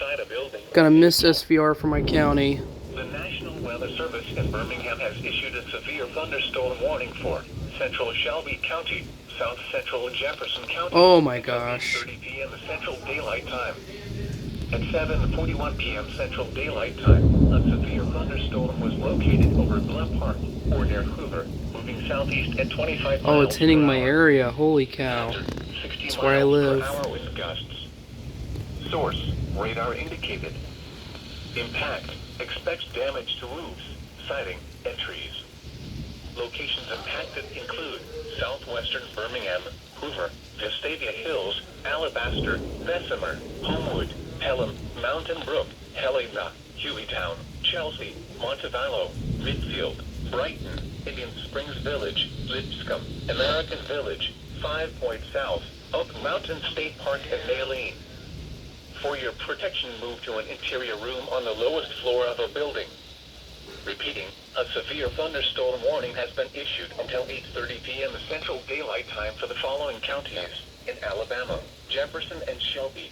inside a building. Gonna miss SVR for my county. The National Weather Service in Birmingham has issued a severe thunderstorm warning for central Shelby County, south central Jefferson County. Oh my until gosh. 8:30 p.m. Central Daylight Time. At 7:41 p.m. Central Daylight Time, a severe thunderstorm was located over Bluff Park, or near Hoover, moving southeast at 25 miles Oh, it's hitting per my hour. area. Holy cow. 60 That's where I miles live. per hour with gusts. Source, radar indicated. Impact, expect damage to roofs, siding, and trees. Locations impacted include southwestern Birmingham, Hoover, Vestavia Hills, Alabaster, Bessemer, Homewood, Pelham, Mountain Brook, Helena, Hueytown, Chelsea, Montevallo, Midfield, Brighton, Indian Springs Village, Lipscomb, American Village, 5 Points South, Oak Mountain State Park, and Maylene. For your protection, move to an interior room on the lowest floor of a building. Repeating, a severe thunderstorm warning has been issued until 8:30 p.m. Central Daylight Time for the following counties in Alabama, Jefferson and Shelby,